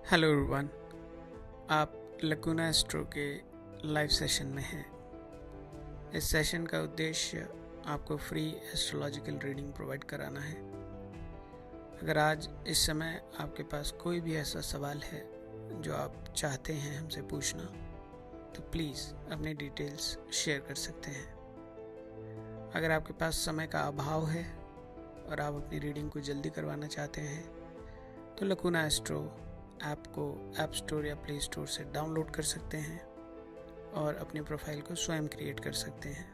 Hello everyone, आप lacuna astro के live session में हैं। इस सेशन का उद्देश्य आपको फ्री एस्ट्रोलॉजिकल रीडिंग प्रोवाइड कराना है। अगर आज इस समय आपके पास कोई भी ऐसा सवाल है जो आप चाहते हैं हमसे पूछना, तो प्लीज़ अपनी डिटेल्स शेयर कर सकते हैं। अगर आपके पास समय का अभाव है और आप अपनी रीडिंग को जल्दी करवाना चाहते हैं, तो लकुना एस्ट्रो ऐप को ऐप स्टोर या प्ले स्टोर से डाउनलोड कर सकते हैं और अपनी प्रोफाइल को स्वयं क्रिएट कर सकते हैं।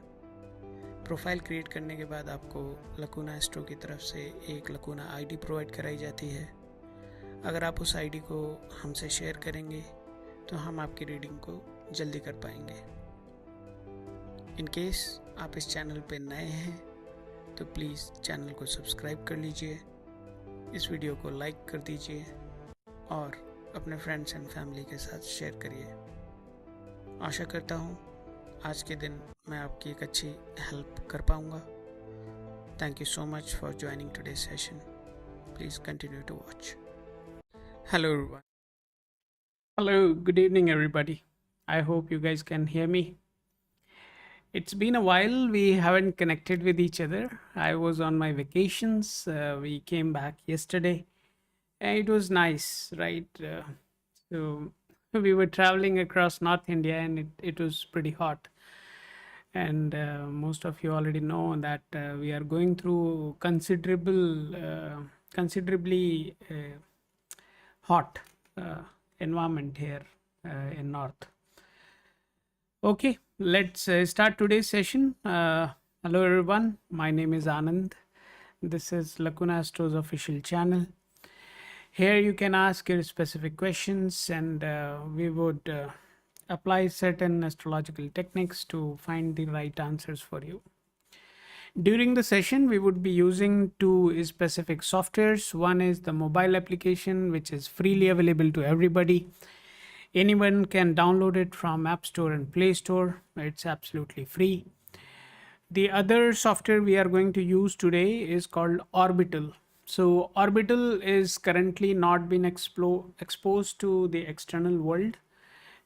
प्रोफाइल क्रिएट करने के बाद आपको लकुना एस्ट्रो की तरफ से एक लकुना आईडी प्रोवाइड कराई जाती है। अगर आप उस आईडी को हमसे शेयर करेंगे तो हम आपकी रीडिंग को जल्दी कर पाएंगे। इन केस आप इस चैनल पर नए हैं तो प्लीज़ चैनल को सब्सक्राइब कर लीजिए, इस वीडियो को लाइक कर दीजिए और अपने फ्रेंड्स एंड फैमिली के साथ शेयर करिए। आशा करता हूँ आज के दिन मैं आपकी एक अच्छी हेल्प कर पाऊँगा। Thank you so much for joining today session. Please continue to watch. Hello everyone. Hello, good evening everybody. I hope you guys can hear me. It's been a while, we haven't connected with each other. I was on my vacations. We came back yesterday. And it was nice, right? So we were traveling across North India and it was pretty hot. And most of you already know that we are going through considerably hot environment here in North. Okay, let's start today's session. Hello everyone, my name is Anand. This is Lacuna Astro's official channel. Here you can ask your specific questions and we would apply certain astrological techniques to find the right answers for you. During the session, we would be using two specific softwares. One is the mobile application, which is freely available to everybody. Anyone can download it from App Store and Play Store. It's absolutely free. The other software we are going to use today is called Orbital. So Orbital is currently not been exposed to the external world.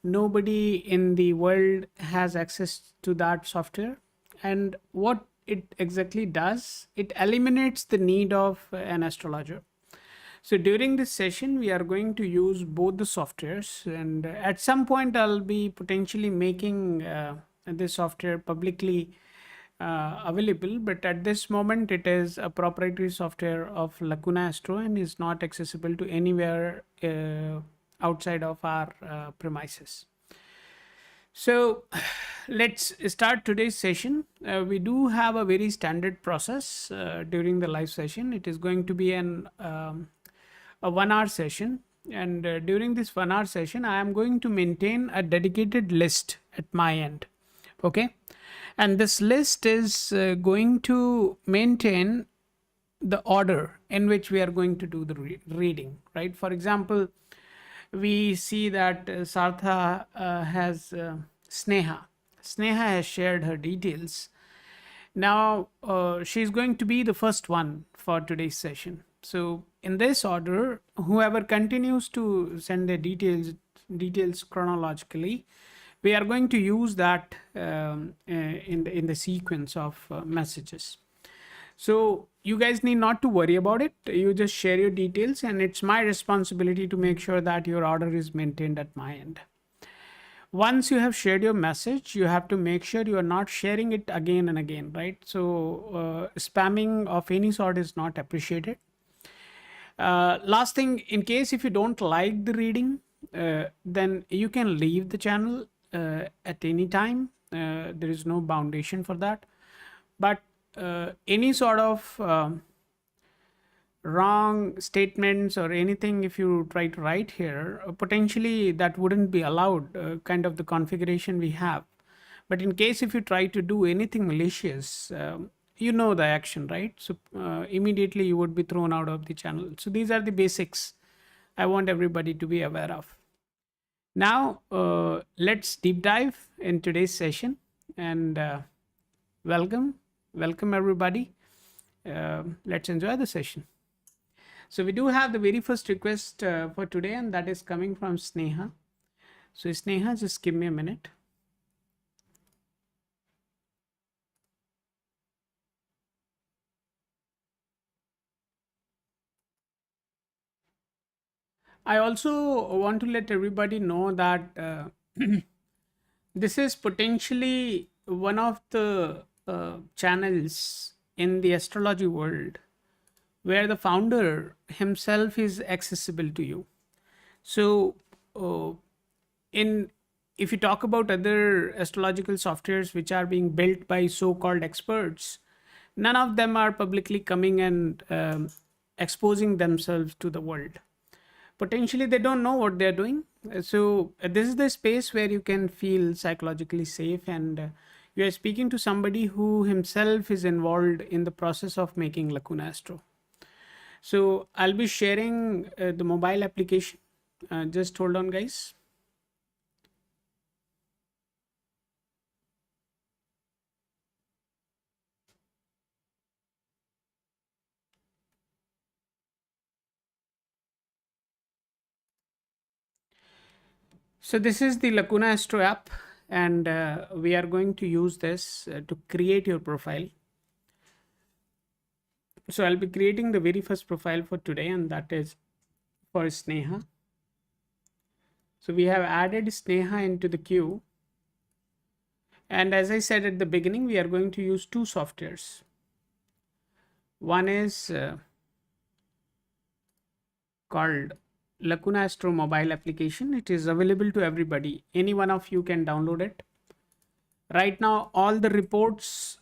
Nobody in the world has access to that software. And what it exactly does, it eliminates the need of an astrologer. So during this session, we are going to use both the softwares, and at some point I'll be potentially making this software publicly available, but at this moment it is a proprietary software of Lacuna Astro and is not accessible to anywhere outside of our premises. So let's start today's session. We do have a very standard process during the live session. It is going to be a 1 hour session, and during this 1 hour session I am going to maintain a dedicated list at my end. Okay, and this list is going to maintain the order in which we are going to do the reading, right? For example, we see that Sartha has Sneha has shared her details. Now she's going to be the first one for today's session. So in this order, whoever continues to send their details chronologically, we are going to use that in the sequence of messages. So you guys need not to worry about it. You just share your details, and it's my responsibility to make sure that your order is maintained at my end. Once you have shared your message, you have to make sure you are not sharing it again and again, right? So spamming of any sort is not appreciated. Last thing, in case if you don't like the reading, then you can leave the channel at any time. There is no foundation for that. But any sort of wrong statements or anything, if you try to write here, potentially that wouldn't be allowed, kind of the configuration we have. But in case if you try to do anything malicious, you know the action, right? So immediately you would be thrown out of the channel. So these are the basics I want everybody to be aware of. Now let's deep dive in today's session, and welcome everybody. Let's enjoy the session. So we do have the very first request for today, and that is coming from Sneha. So Sneha, just give me a minute. I also want to let everybody know that this is potentially one of the channels in the astrology world where the founder himself is accessible to you. So, uh, in if you talk about other astrological softwares which are being built by so-called experts, none of them are publicly coming and exposing themselves to the world. Potentially they don't know what they're doing. So this is the space where you can feel psychologically safe, and you are speaking to somebody who himself is involved in the process of making Lacuna Astro. So I'll be sharing the mobile application. Just hold on, guys. So this is the Lacuna Astro app, and we are going to use this to create your profile. So I'll be creating the very first profile for today, and that is for Sneha. So we have added Sneha into the queue. And as I said at the beginning, we are going to use two softwares. One is called Lacuna Astro mobile application. It is available to everybody. Any one of you can download it. Right now, all the reports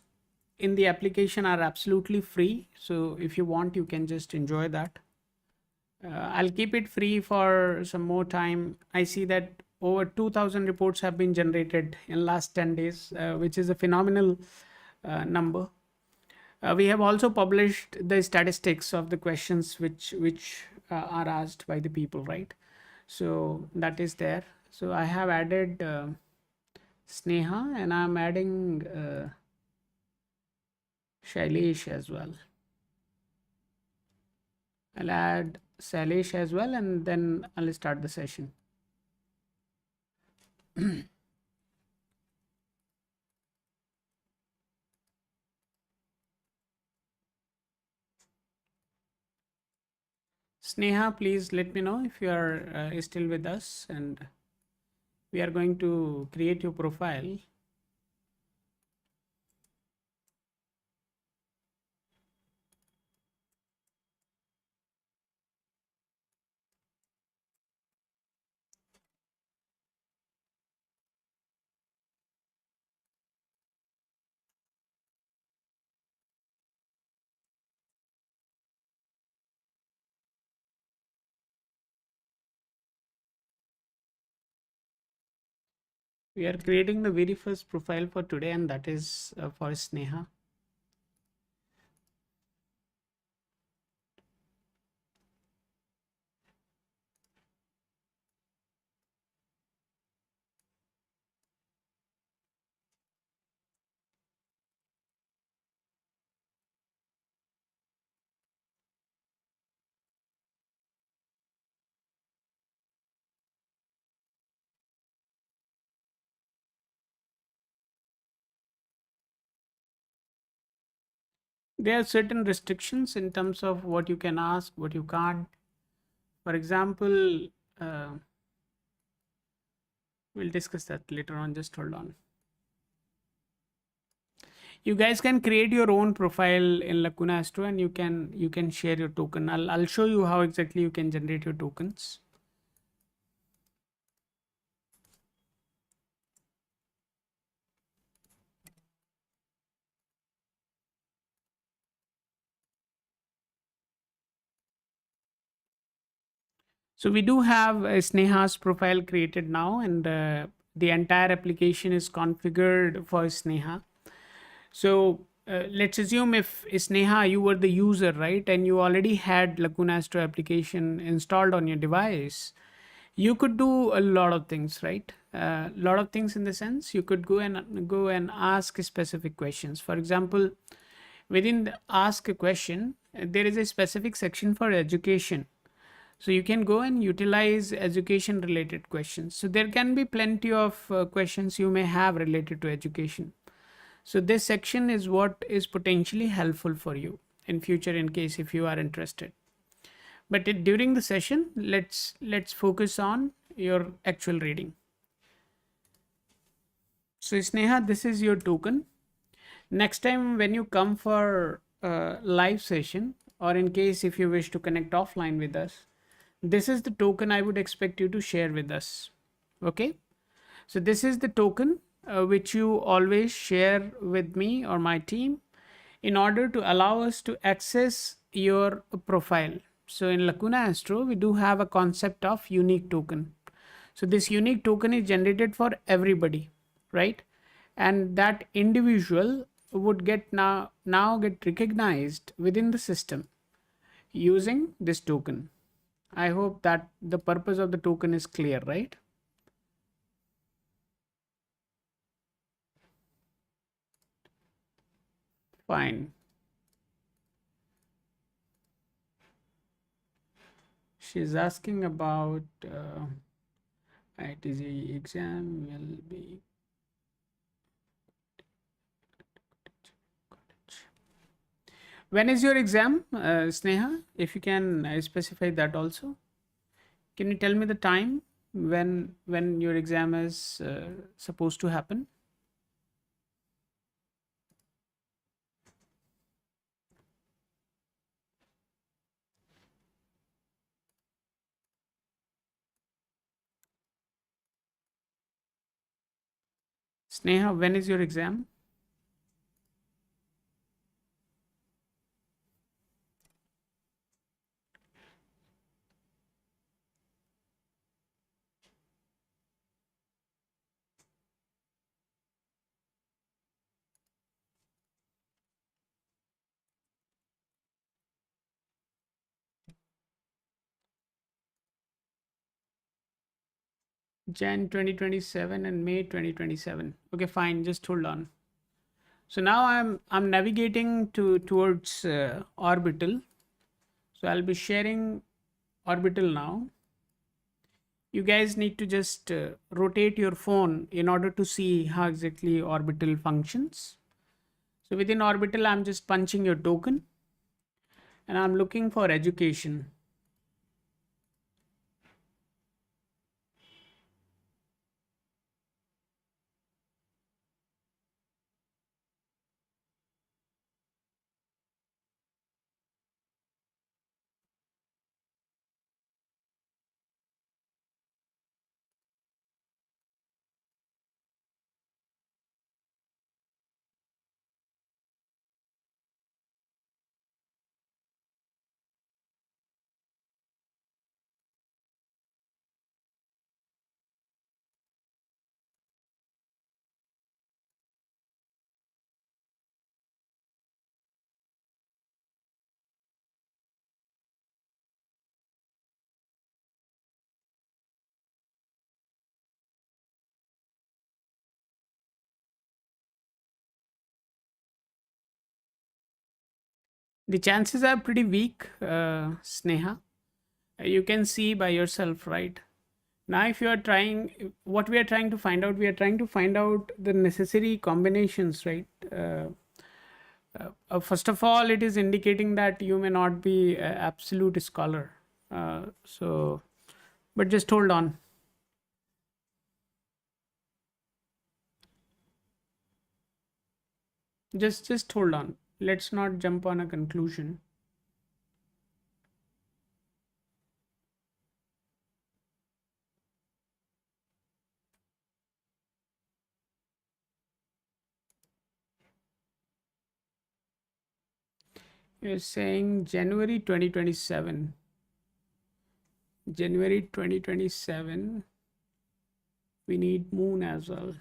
in the application are absolutely free. So if you want, you can just enjoy that. I'll keep it free for some more time. I see that over 2000 reports have been generated in last 10 days, which is a phenomenal number. We have also published the statistics of the questions which are asked by the people, right? So that is there. So I have added Sneha, and I'm adding Shailesh as well. I'll add Shailesh as well, and then I'll start the session. Sneha, please let me know if you are still with us, and we are going to create your profile. We are creating the very first profile for today, and that is for Sneha. There are certain restrictions in terms of what you can ask, what you can't. For example, uh, we'll discuss that later on. Just hold on. You guys can create your own profile in Lacuna Astro, and you can share your token. I'll show you how exactly you can generate your tokens. So we do have Sneha's profile created now, and the entire application is configured for Sneha. So let's assume if Sneha, you were the user, right, and you already had Lacuna Astro application installed on your device, you could do a lot of things, right? A lot of things in the sense you could go and ask specific questions. For example, within the ask a question, there is a specific section for education. So you can go and utilize education related questions. So there can be plenty of questions you may have related to education. So this section is what is potentially helpful for you in future in case if you are interested. But during the session, let's focus on your actual reading. So Sneha, this is your token. Next time when you come for a live session, or in case if you wish to connect offline with us, this is the token I would expect you to share with us. Okay, so this is the token which you always share with me or my team in order to allow us to access your profile. So in Lacuna Astro, we do have a concept of unique token. So this unique token is generated for everybody, right? And that individual would get now get recognized within the system using this token. I hope that the purpose of the token is clear, right? Fine. She's asking about ITG exam will be. When is your exam, Sneha? If you can specify that also. Can you tell me the time when your exam is supposed to happen? Sneha, when is your exam? Jan 2027 and May 2027. Okay, fine. Just hold on. So now I'm navigating towards orbital. So I'll be sharing orbital now. You guys need to just rotate your phone in order to see how exactly orbital functions. So within orbital, I'm just punching your token and I'm looking for education. The chances are pretty weak, Sneha. You can see by yourself, right? Now, if you are trying, what we are trying to find out, we are trying to find out the necessary combinations, right? First of all, it is indicating that you may not be an absolute scholar. So, but just hold on. Just hold on. Let's not jump on a conclusion. You're saying January 2027. January 2027. We need moon as well.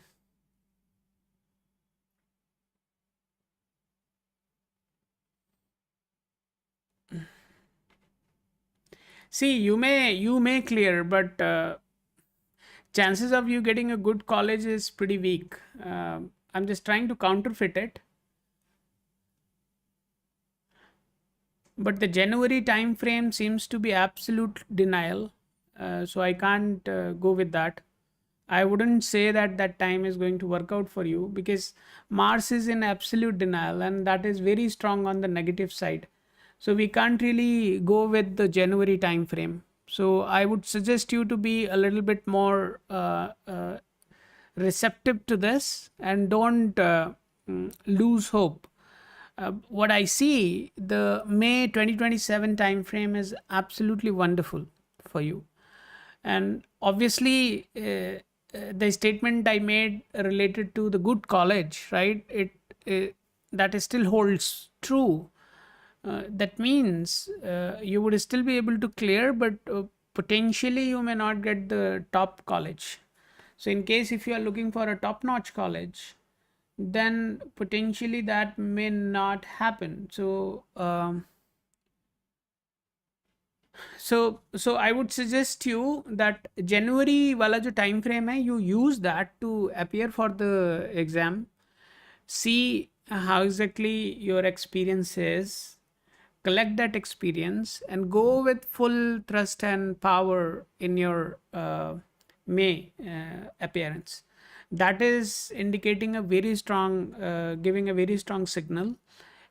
See, you may clear, but chances of you getting a good college is pretty weak. I'm just trying to counterfeit it. but the January time frame seems to be absolute denial. So I can't go with that. I wouldn't say that that time is going to work out for you, because Mars is in absolute denial and that is very strong on the negative side. So we can't really go with the January time frame. So I would suggest you to be a little bit more receptive to this, and don't lose hope. What I see, the May 2027 time frame is absolutely wonderful for you. And obviously, the statement I made related to the good college, right? It that is still holds true. That means you would still be able to clear, but potentially you may not get the top college. So, in case if you are looking for a top notch college, then potentially that may not happen. So I would suggest you that January वाला जो time frame है, you use that to appear for the exam. See how exactly your experience is, collect that experience, and go with full trust and power in your May appearance. That is indicating a very strong, giving a very strong signal,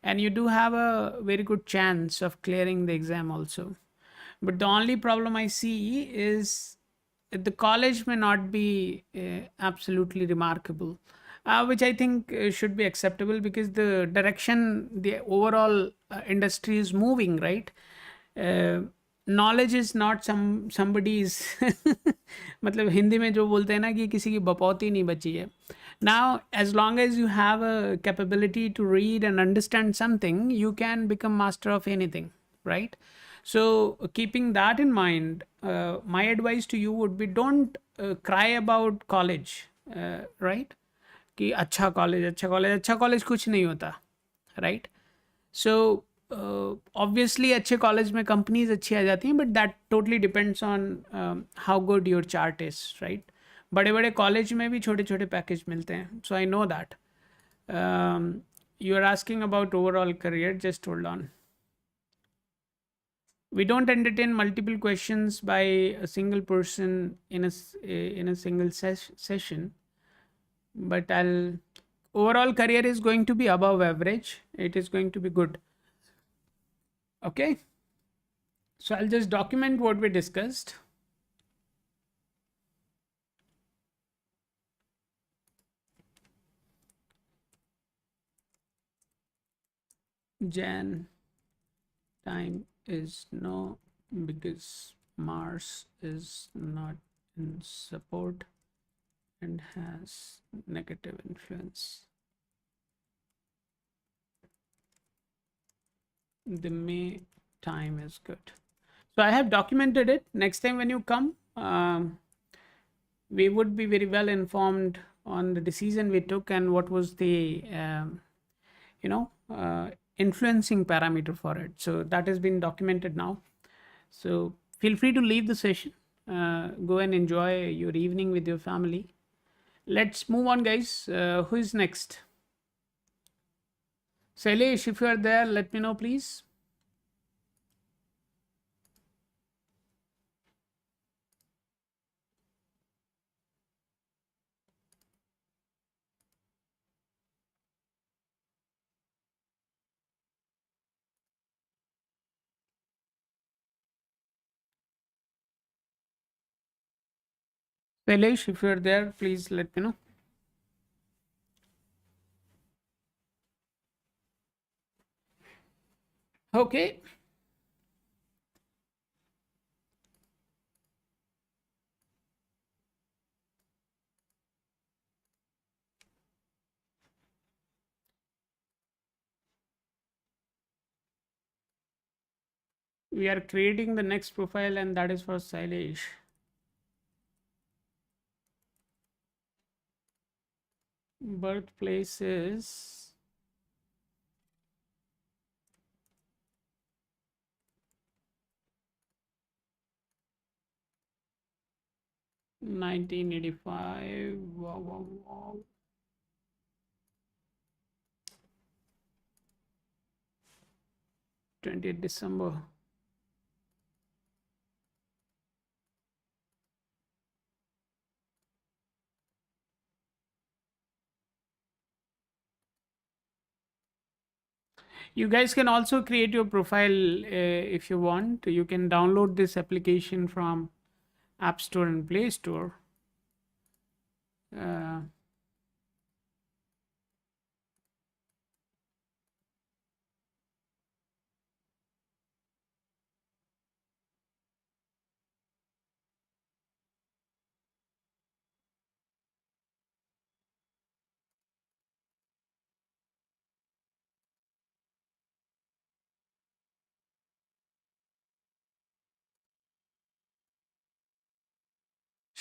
and you do have a very good chance of clearing the exam also. But the only problem I see is the college may not be absolutely remarkable, which I think should be acceptable, because the direction the overall industry is moving, right? Knowledge is not somebody's मतलब हिंदी में जो बोलते हैं ना कि किसी की बपौती नहीं बची है. Now, as long as you have a capability to read and understand something, you can become master of anything, right? So, keeping that in mind, my advice to you would be, don't cry about college, right? कि अच्छा college अच्छा college अच्छा college कुछ नहीं होता, right? So obviously अच्छे college में companies अच्छी आ जाती हैं, but that totally depends on how good your chart is, right? बड़े बड़े कॉलेज में भी छोटे छोटे पैकेज मिलते हैं. So I know that. You are asking about overall career. Just hold on. We don't entertain multiple questions by a single person in a single session, but overall career is going to be above average. It is going to be good. Okay, so I'll just document what we discussed. Jan time is no, because Mars is not in support and has negative influence. The May time is good. So I have documented it. Next time when you come, we would be very well informed on the decision we took and what was the you know influencing parameter for it. So that has been documented now. So feel free to leave the session, go and enjoy your evening with your family. Let's move on, guys. Who is next? Sailesh, if you are there, let me know, please. Sailesh, if you are there, please let me know. Okay. We are creating the next profile, and that is for Sailesh. Birthplace is 1985. Wow, wow, wow. 20th December. You guys can also create your profile if you want. You can download this application from App Store and Play Store. Uh,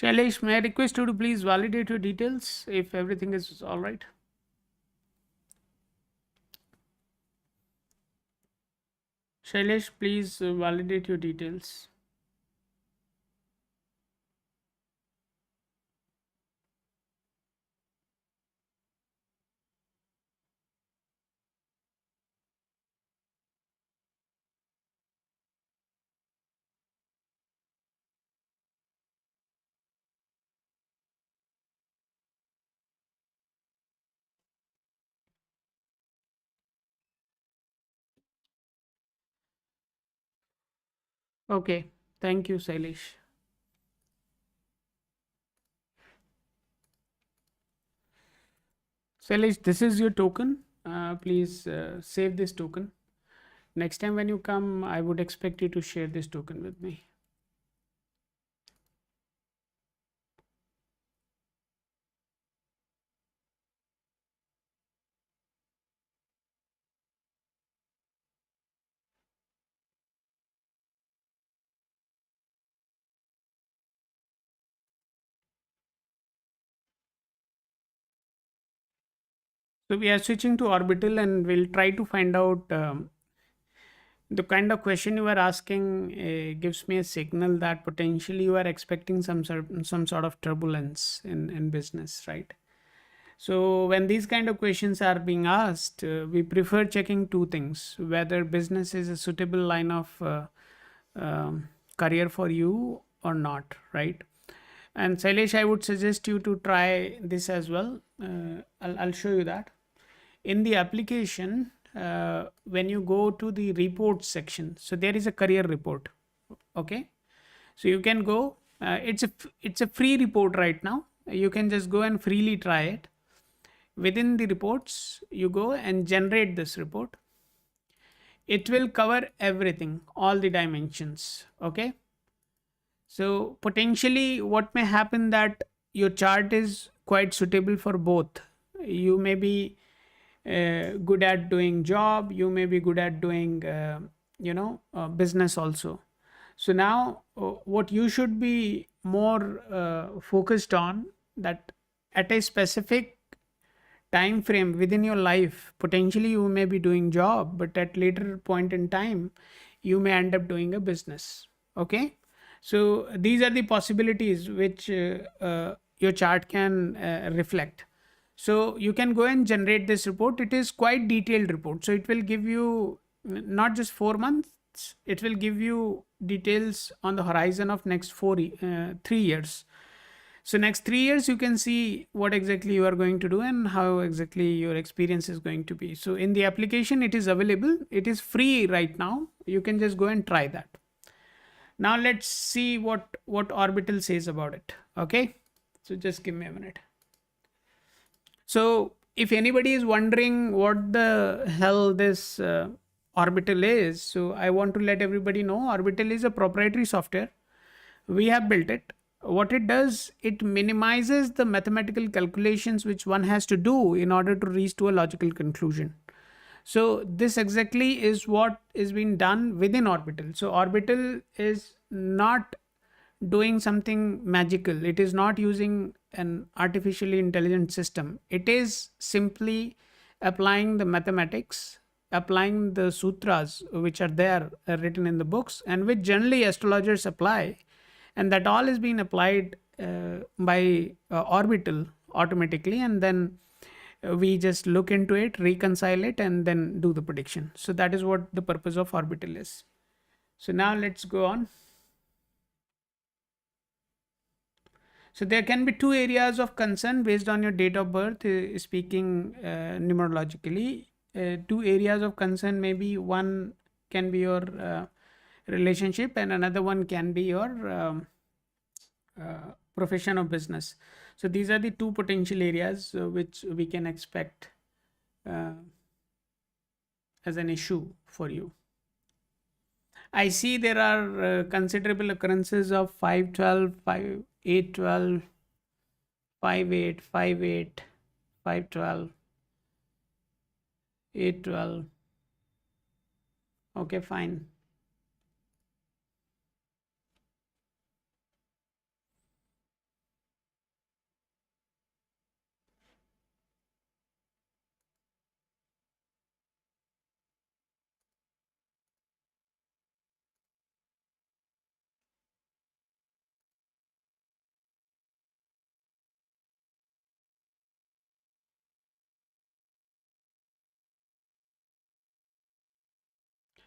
Shailesh, may I request you to please validate your details if everything is all right? Shailesh, please validate your details. Okay, thank you, Shailesh. Shailesh, this is your token. Please save this token. Next time when you come, I would expect you to share this token with me. So we are switching to orbital and we'll try to find out the kind of question you are asking gives me a signal that potentially you are expecting some sort of turbulence in business, right? So when these kind of questions are being asked, we prefer checking two things: whether business is a suitable line of career for you or not, right? And Sailesh, I would suggest you to try this as well. I'll show you that in the application. When you go to the report section, so there is a career report. Okay, so you can go. It's a free report right now. You can just go and freely try it. Within the reports, you go and generate this report. It will cover everything, all the dimensions. Okay, so potentially what may happen that your chart is quite suitable for both. You may be good at doing job, you may be good at doing business also. So now what you should be more focused on, that at a specific time frame within your life, potentially you may be doing job, but at later point in time you may end up doing a business. Okay, so these are the possibilities which your chart can reflect. So you can go and generate this report. It is quite detailed report, so it will give you not just 4 months, it will give you details on the horizon of next 3 years. So next 3 years you can see what exactly you are going to do and how exactly your experience is going to be. So in the application it is available, it is free right now. You can just go and try that. Now let's see what orbital says about it. Okay, so just give me a minute. So if anybody is wondering what the hell this orbital is, so I want to let everybody know orbital is a proprietary software. We have built it. What it does, it minimizes the mathematical calculations which one has to do in order to reach to a logical conclusion. So this exactly is what is being done within orbital. So orbital is not doing something magical. It is not using an artificially intelligent system. It is simply applying the mathematics, applying the sutras which are there written in the books, and which generally astrologers apply, and that all is being applied by orbital automatically, and then We just look into it, reconcile it, and then do the prediction. So that is what the purpose of orbital is. So now let's go on. So there can be two areas of concern based on your date of birth, speaking numerologically. Two areas of concern, maybe one can be your relationship, and another one can be your profession or business. So these are the two potential areas which we can expect uh, as an issue for you. I see there are considerable occurrences of 512, 812, 58, 58, 512, 812. Okay, fine.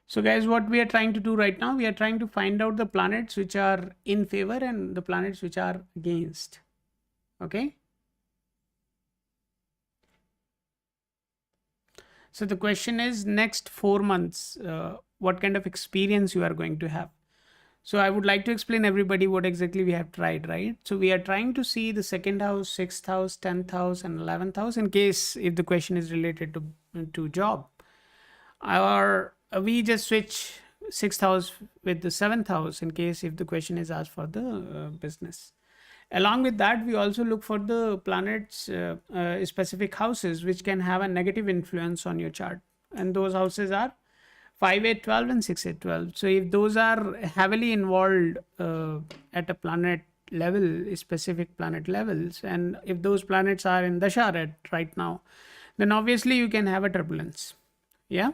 So guys, what we are trying to do right now, we are trying to find out the planets which are in favor and the planets which are against. Okay. So the question is, next 4 months, what kind of experience you are going to have. So I would like to explain everybody what exactly we have tried, right? So we are trying to see the second house, sixth house, 10th house, and 11th house in case if the question is related to job. Or we just switch sixth house with the seventh house in case if the question is asked for the business. Along with that, we also look for the planets specific houses which can have a negative influence on your chart, and those houses are 5 8 12 and 6 8 12. So if those are heavily involved at a planet level, specific planet levels, and if those planets are in dasha right now, then obviously you can have a turbulence. Yeah.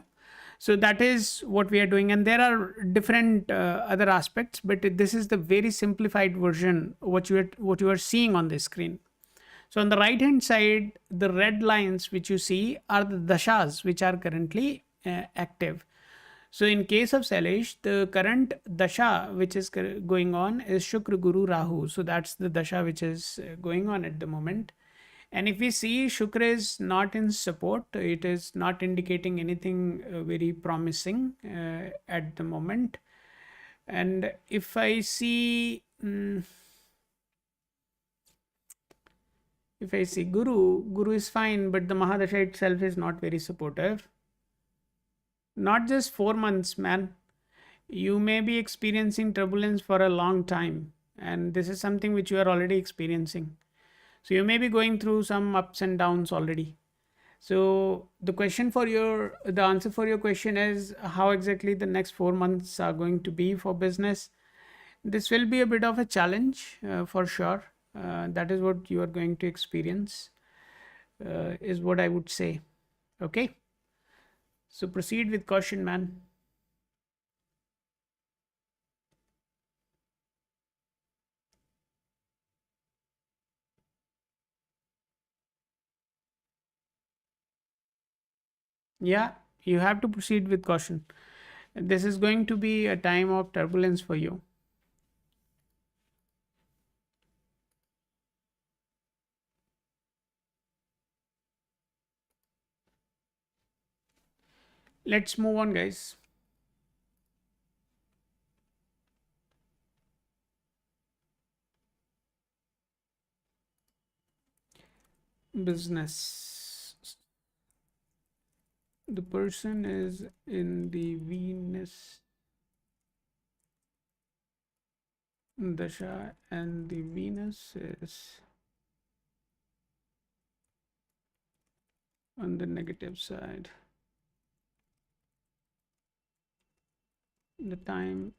So that is what we are doing, and there are different other aspects, but this is the very simplified version what you are seeing on the screen. So on the right hand side, the red lines which you see are the dashas which are currently active. So in case of Salish, the current dasha which is going on is Shukra Guru Rahu. So that's the dasha which is going on at the moment. And if we see Shukra is not in support, it is not indicating anything very promising at the moment. And if I see, if I see Guru is fine, but the Mahadasha itself is not very supportive. Not just 4 months, man. You may be experiencing turbulence for a long time, and this is something which you are already experiencing. So you may be going through some ups and downs already. So the answer for your question is how exactly the next 4 months are going to be for business. This will be a bit of a challenge for sure. That is what you are going to experience, is what I would say. Okay. So proceed with caution, man. Yeah, you have to proceed with caution. This is going to be a time of turbulence for you. Let's move on, guys. Business. The person is in the Venus Dasha, and the Venus is on the negative side. The time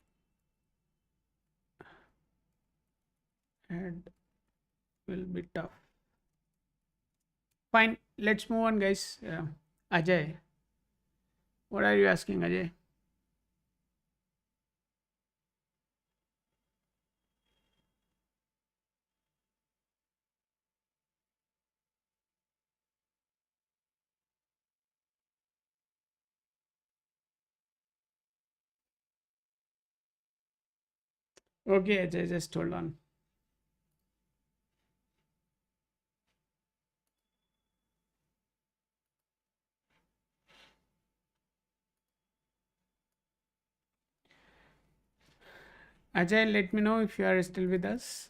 ahead will be tough. Fine, let's move on, guys. Ajay, what are you asking, Ajay? Okay, Ajay, just hold on. Ajay, let me know if you are still with us.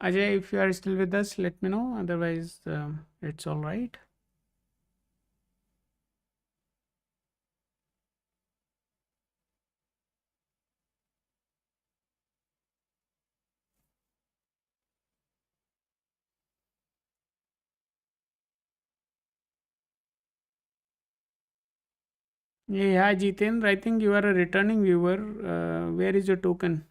Ajay, if you are still with us, let me know. Otherwise, it's all right. Hey, hi Jitendra. I think you are a returning viewer. Where is your token?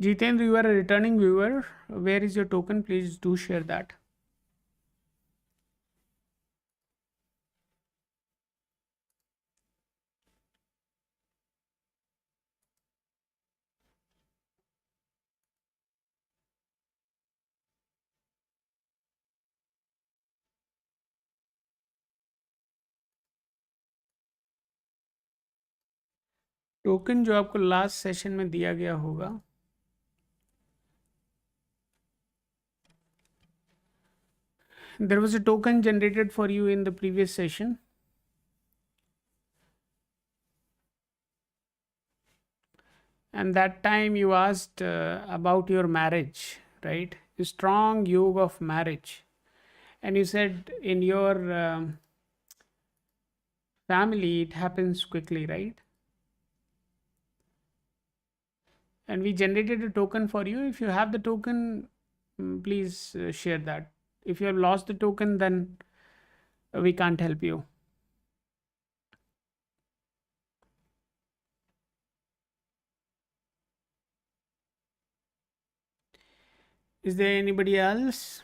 Jitendra, you are a returning viewer. Where is your token? Please do share that. Token जो आपको last session में दिया गया होगा, there was a token generated for you in the previous session, and that time you asked about your marriage, right? A strong yoga of marriage, and you said in your family it happens quickly, right? And we generated a token for you. If you have the token, please share that. If you have lost the token, then we can't help you. Is there anybody else?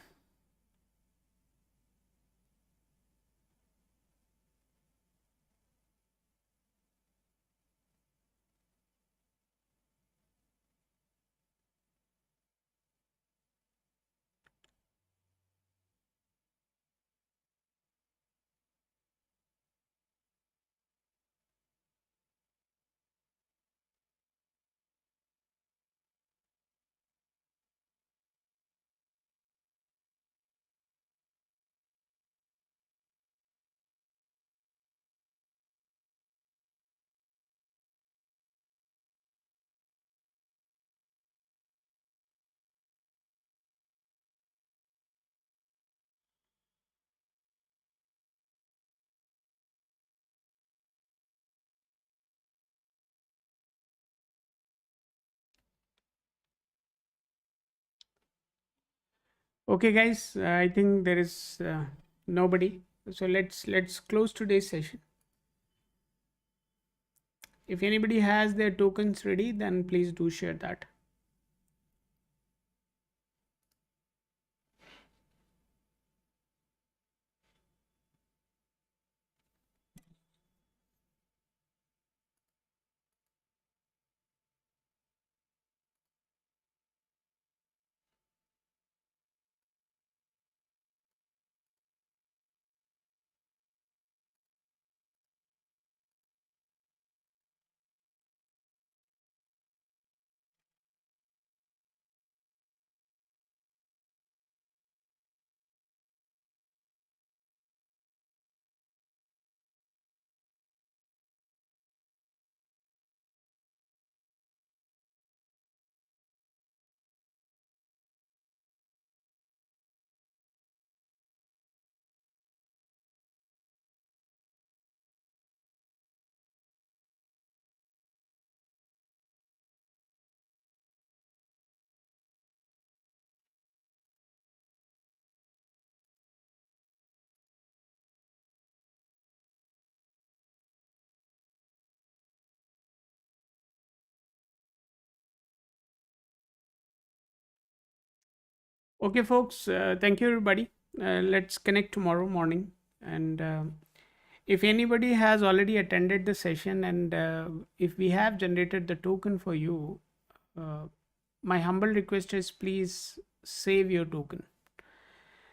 Okay, guys, I think there is nobody. So let's close today's session. If anybody has their tokens ready, then please do share that. Okay, folks. Thank you, everybody. Let's connect tomorrow morning. And if anybody has already attended the session, and if we have generated the token for you, uh, my humble request is please save your token.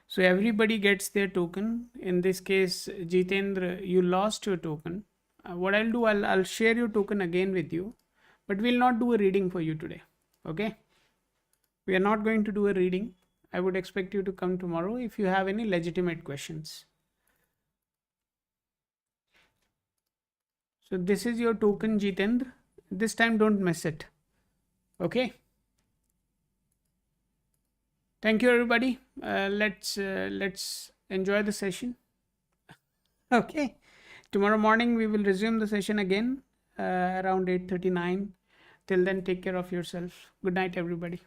So everybody gets their token. In this case, Jitendra, you lost your token. What I'll do, I'll share your token again with you, but we'll not do a reading for you today. Okay? We are not going to do a reading. I would expect you to come tomorrow if you have any legitimate questions. So this is your token, Jitendra. This time don't miss it. Okay? Thank you, everybody. Let's enjoy the session. Okay. Tomorrow morning we will resume the session again around 8:39. Till then, take care of yourself. Good night, everybody.